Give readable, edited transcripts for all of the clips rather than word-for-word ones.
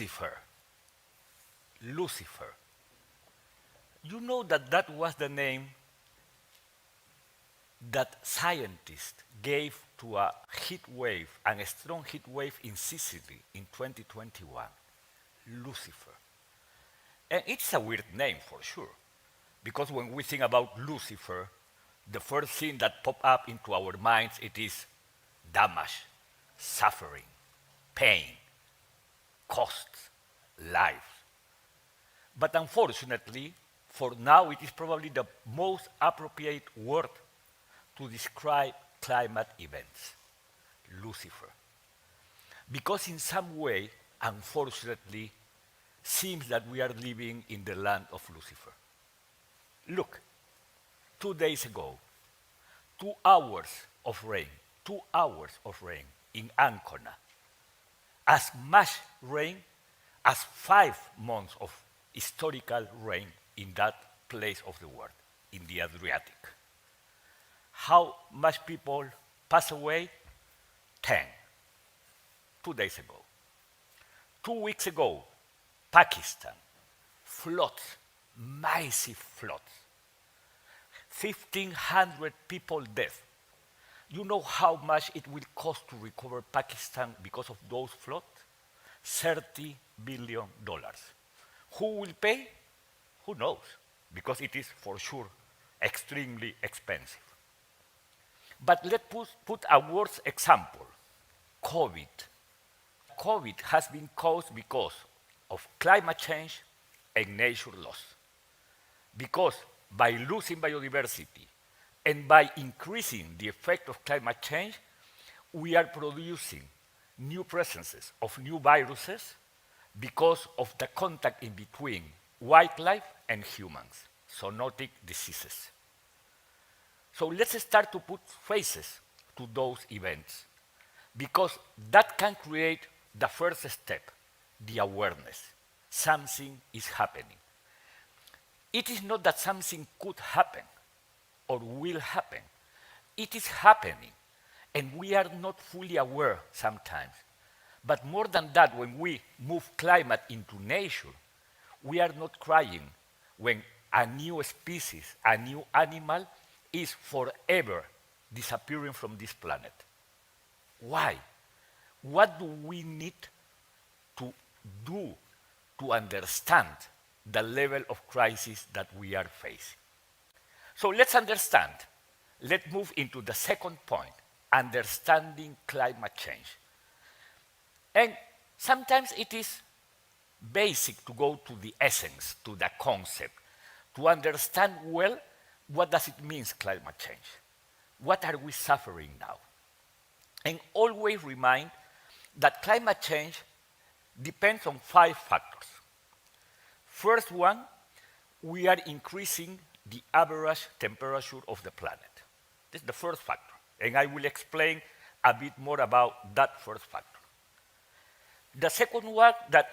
Lucifer. Lucifer. You know that that was the name that scientists gave to a heat wave, and a strong heat wave in Sicily in 2021. Lucifer. And it's a weird name for sure, because when we think about Lucifer, the first thing that pops up into our minds it is damage, suffering, pain, costs, life. But unfortunately, for now, it is probably the most appropriate word to describe climate events, Lucifer. Because in some way, unfortunately, seems that we are living in the land of Lucifer. Look, 2 days ago, 2 hours of rain, 2 hours of rain in Ancona, as much rain as 5 months of historical rain in that place of the world, in the Adriatic. How much people pass away? 10. 2 days ago. 2 weeks ago, Pakistan, floods, massive floods. 1,500 people dead. You know how much it will cost to recover Pakistan because of those floods? $30 billion. Who will pay? Who knows? Because it is for sure extremely expensive. But let's put a worse example, COVID. COVID has been caused because of climate change and nature loss. Because by losing biodiversity and by increasing the effect of climate change, we are producing new presences of new viruses because of the contact in between wildlife and humans, zoonotic diseases. So let's start to put faces to those events, because that can create the first step, the awareness. Something is happening. It is not that something could happen or will happen. It is happening, and we are not fully aware sometimes. But more than that, when we move climate into nature, we are not crying when a new species, a new animal, is forever disappearing from this planet. Why? What do we need to do to understand the level of crisis that we are facing? So let's understand. Let's move into the second point, understanding climate change. And sometimes it is basic to go to the essence, to the concept, to understand well what does it mean, climate change. What are we suffering now? And always remind that climate change depends on 5 factors. First one, we are increasing the average temperature of the planet. This is the first factor, and I will explain a bit more about that first factor. The second one, that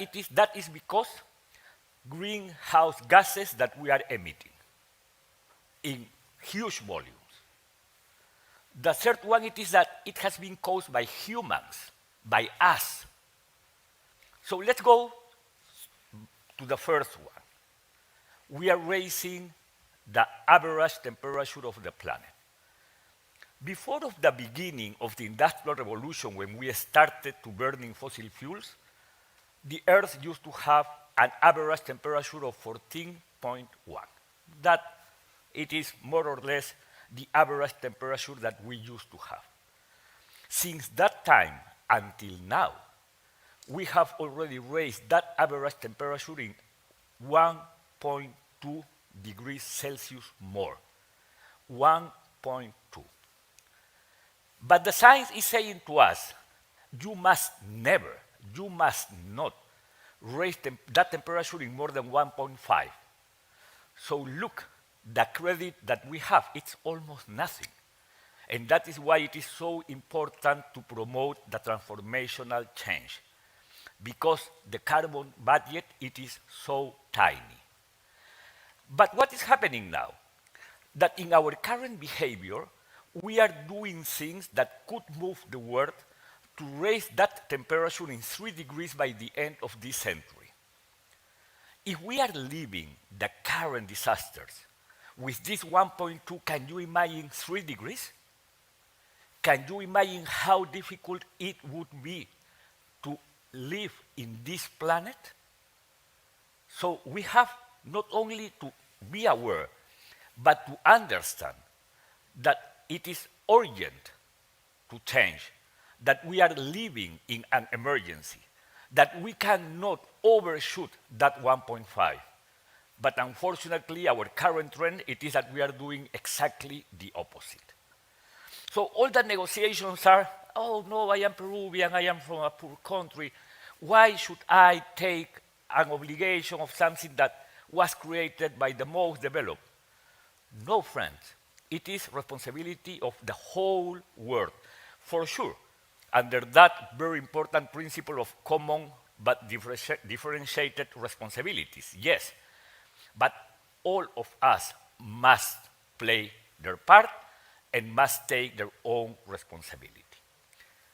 is because greenhouse gases that we are emitting in huge volumes. The third one, it is that it has been caused by humans, by us. So let's go to the first one. We are raising the average temperature of the planet. Before of the beginning of the Industrial Revolution, when we started to burning fossil fuels, the Earth used to have an average temperature of 14.1. That it is more or less the average temperature that we used to have. Since that time until now, we have already raised that average temperature in 1.2 degrees Celsius more. 1.2. But the science is saying to us, you must not raise that temperature in more than 1.5. So look, the credit that we have, it's almost nothing. And that is why it is so important to promote the transformational change, because the carbon budget, it is so tiny. But what is happening now? That in our current behavior, we are doing things that could move the world to raise that temperature in 3 degrees by the end of this century. If we are living the current disasters with this 1.2, can you imagine 3 degrees? Can you imagine how difficult it would be to live in this planet? So we have not only to be aware, but to understand that it is urgent to change, that we are living in an emergency, that we cannot overshoot that 1.5. But unfortunately, our current trend, it is that we are doing exactly the opposite. So all the negotiations are, oh no, I am Peruvian, I am from a poor country. Why should I take an obligation of something that was created by the most developed? No, friends. It is responsibility of the whole world, for sure, under that very important principle of common but differentiated responsibilities, yes. But all of us must play their part and must take their own responsibility.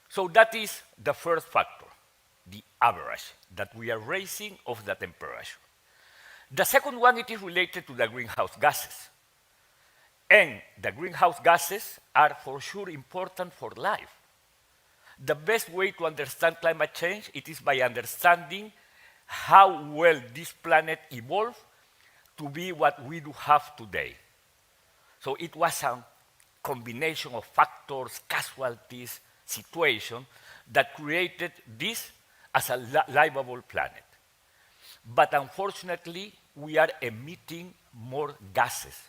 So that is the first factor, the average that we are raising of the temperature. The second one, it is related to the greenhouse gases. And the greenhouse gases are for sure important for life. The best way to understand climate change, it is by understanding how well this planet evolved to be what we do have today. So it was a combination of factors, casualties, situation that created this as a livable planet. But unfortunately, we are emitting more gases,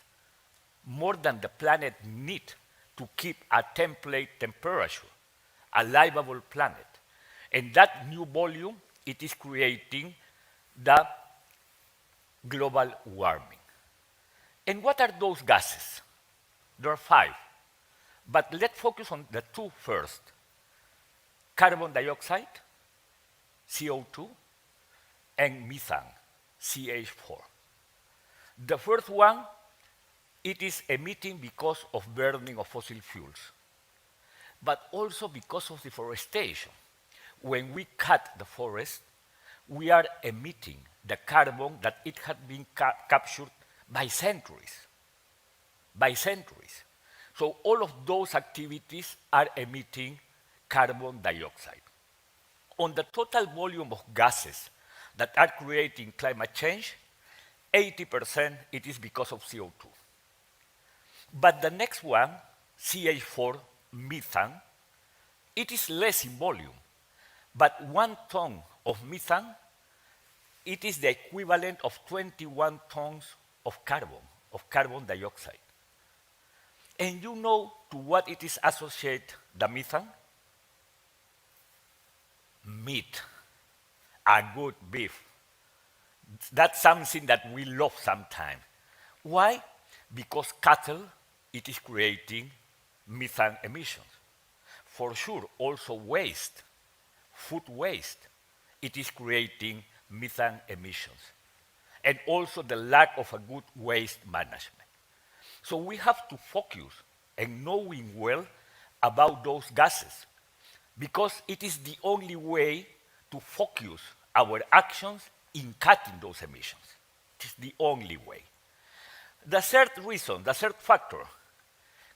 more than the planet needs to keep a template temperature, a livable planet. And that new volume, it is creating the global warming. And what are those gases? There are 5. But let's focus on the 2 first. Carbon dioxide, CO2, and methane, CH4. The first one, it is emitting because of burning of fossil fuels, but also because of deforestation. When we cut the forest, we are emitting the carbon that it had been captured by centuries. By centuries. So all of those activities are emitting carbon dioxide. On the total volume of gases that are creating climate change, 80% it is because of CO2. But the next one, CH4, methane, it is less in volume. But 1 ton of methane, it is the equivalent of 21 tons of carbon dioxide. And you know to what it is associated, the methane? Meat, a good beef. That's something that we love sometimes. Why? Because cattle, it is creating methane emissions. For sure, also waste, food waste, it is creating methane emissions. And also the lack of a good waste management. So we have to focus on knowing well about those gases, because it is the only way to focus our actions in cutting those emissions. It is the only way. The third reason, the third factor,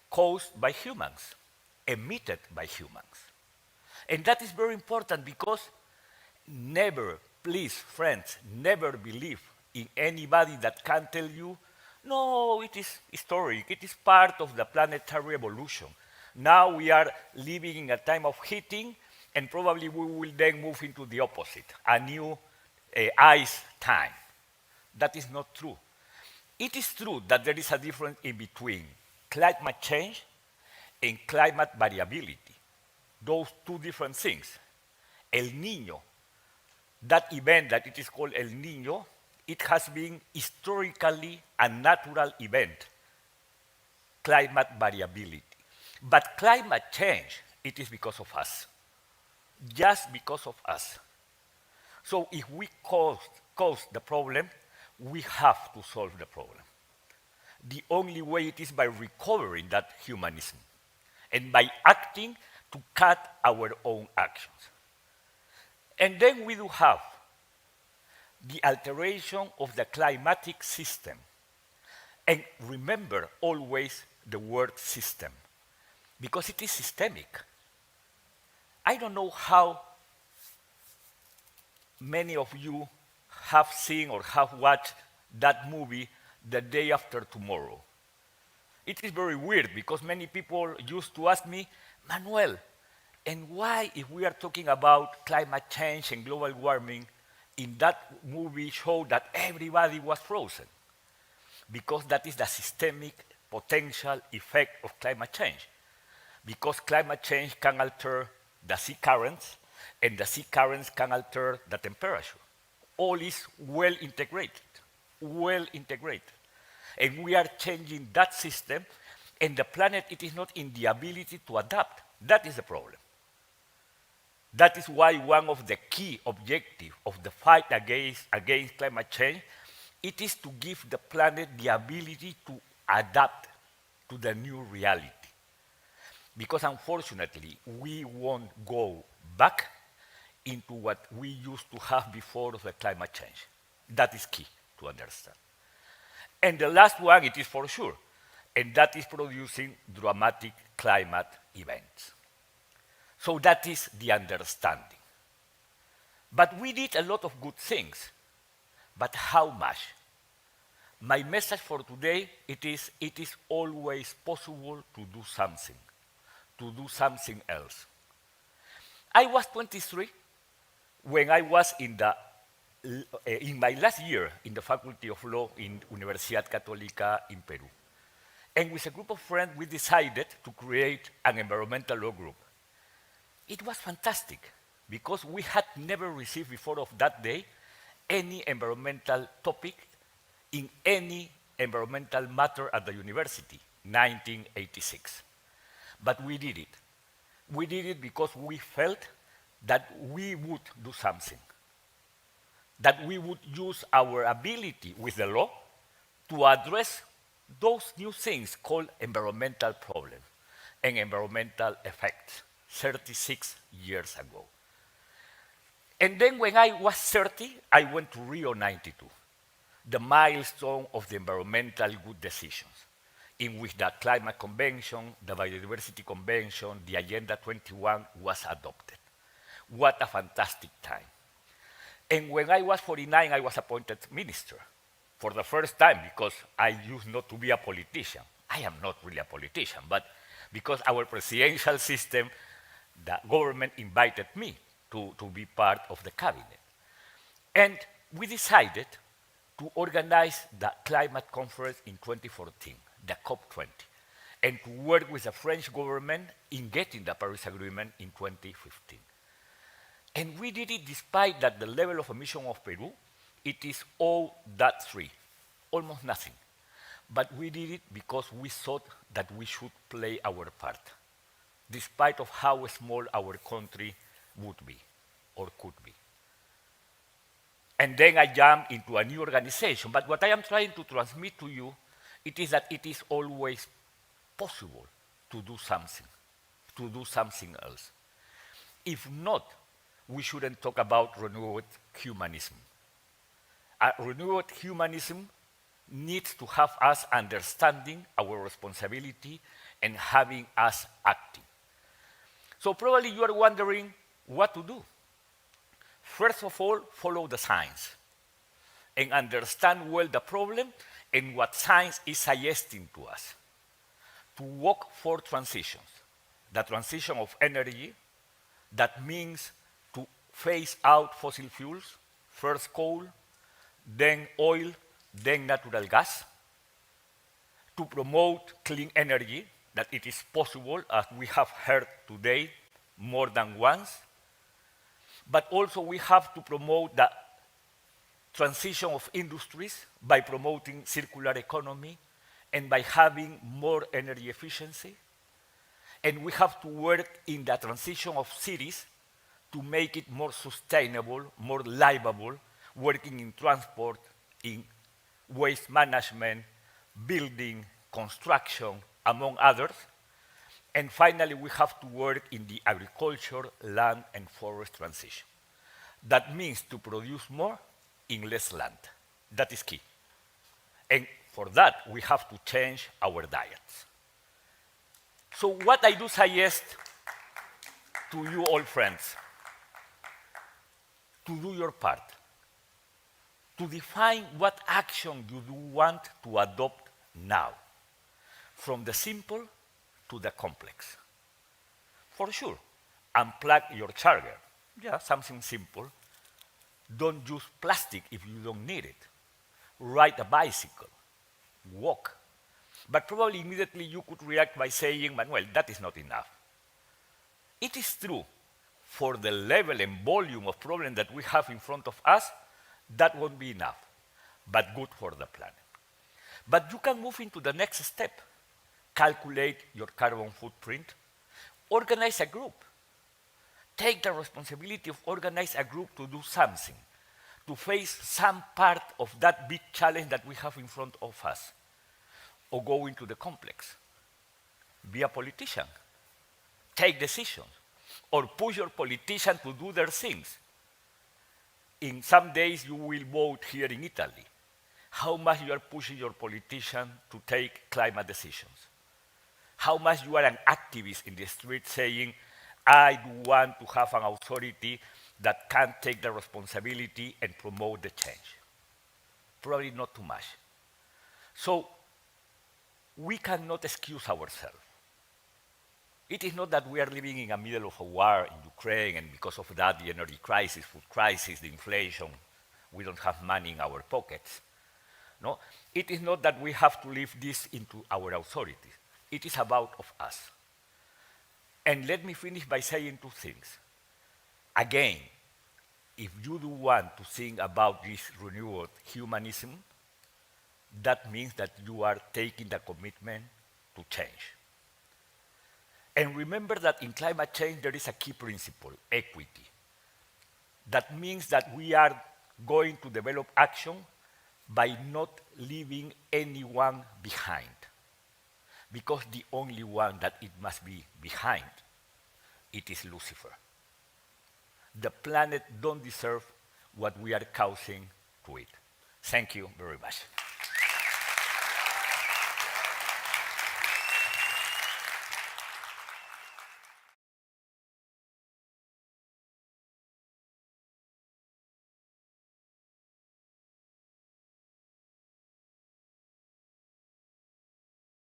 caused by humans, emitted by humans. And that is very important because never, please, friends, never believe in anybody that can tell you, no, it is historic, it is part of the planetary evolution. Now we are living in a time of heating, and probably we will then move into the opposite, a new ice time. That is not true. It is true that there is a difference in between climate change and climate variability. Those two different things. El Niño, that event that it is called El Niño, it has been historically a natural event, climate variability. But climate change, it is because of us, just because of us. So if we cause the problem, we have to solve the problem. The only way it is by recovering that humanism and by acting to cut our own actions. And then we do have the alteration of the climatic system. And remember always the word system, because it is systemic. I don't know how many of you have seen or have watched that movie, The Day After Tomorrow. It is very weird because many people used to ask me, Manuel, and why, if we are talking about climate change and global warming, in that movie showed that everybody was frozen? Because that is the systemic potential effect of climate change. Because climate change can alter the sea currents, and the sea currents can alter the temperature. All is well integrated, well integrated. And we are changing that system, and the planet, it is not in the ability to adapt. That is the problem. That is why one of the key objectives of the fight against climate change, it is to give the planet the ability to adapt to the new reality. Because unfortunately, we won't go back into what we used to have before the climate change. That is key to understand. And the last one, it is for sure, and that is producing dramatic climate events. So that is the understanding. But we did a lot of good things. But how much? My message for today, it is always possible to do something else. I was 23 when I was in my last year in the Faculty of Law in Universidad Católica in Peru. And with a group of friends, we decided to create an environmental law group. It was fantastic because we had never received before of that day any environmental topic in any environmental matter at the university, 1986. But we did it. We did it because we felt that we would do something, that we would use our ability with the law to address those new things called environmental problems and environmental effects 36 years ago. And then when I was 30, I went to Rio 92, the milestone of the environmental good decisions, in which the Climate Convention, the Biodiversity Convention, the Agenda 21 was adopted. What a fantastic time. And when I was 49, I was appointed minister for the first time because I used not to be a politician. I am not really a politician, but because our presidential system, the government invited me to be part of the cabinet. And we decided to organize the climate conference in 2014, the COP20, and to work with the French government in getting the Paris Agreement in 2015. And we did it despite that the level of emission of Peru, it is all that three, almost nothing. But we did it because we thought that we should play our part, despite of how small our country would be or could be. And then I jumped into a new organization. But what I am trying to transmit to you, it is that it is always possible to do something else. If not, we shouldn't talk about renewed humanism. Renewed humanism needs to have us understanding our responsibility and having us acting. So probably you are wondering what to do. First of all, follow the science and understand well the problem and what science is suggesting to us. To work for transitions. The transition of energy, that means to phase out fossil fuels, first coal, then oil, then natural gas. To promote clean energy, that it is possible, as we have heard today more than once. But also we have to promote the transition of industries by promoting circular economy and by having more energy efficiency. And we have to work in the transition of cities to make it more sustainable, more livable, working in transport, in waste management, building, construction, among others. And finally, we have to work in the agriculture, land, and forest transition. That means to produce more in less land. That is key. And for that, we have to change our diets. So what I do suggest to you all friends, to do your part, to define what action you do want to adopt now, from the simple to the complex. For sure, unplug your charger. Yeah, something simple. Don't use plastic if you don't need it. Ride a bicycle. Walk. But probably immediately you could react by saying, Manuel, that is not enough. It is true, for the level and volume of problem that we have in front of us, that won't be enough, but good for the planet. But you can move into the next step. Calculate your carbon footprint. Organize a group. Take the responsibility of organize a group to do something, to face some part of that big challenge that we have in front of us, or go into the complex. Be a politician. Take decisions, or push your politician to do their things. In some days, you will vote here in Italy. How much you are pushing your politician to take climate decisions? How much you are an activist in the street saying, I do want to have an authority that can take the responsibility and promote the change? Probably not too much. So we cannot excuse ourselves. It is not that we are living in the middle of a war in Ukraine, and because of that, the energy crisis, food crisis, the inflation, we don't have money in our pockets. No, it is not that we have to leave this into our authorities. It is about of us. And let me finish by saying two things. Again, if you do want to think about this renewal humanism, that means that you are taking the commitment to change. And remember that in climate change, there is a key principle, equity. That means that we are going to develop action by not leaving anyone behind. Because the only one that it must be behind, it is Lucifer. The planet don't deserve what we are causing to it. Thank you very much.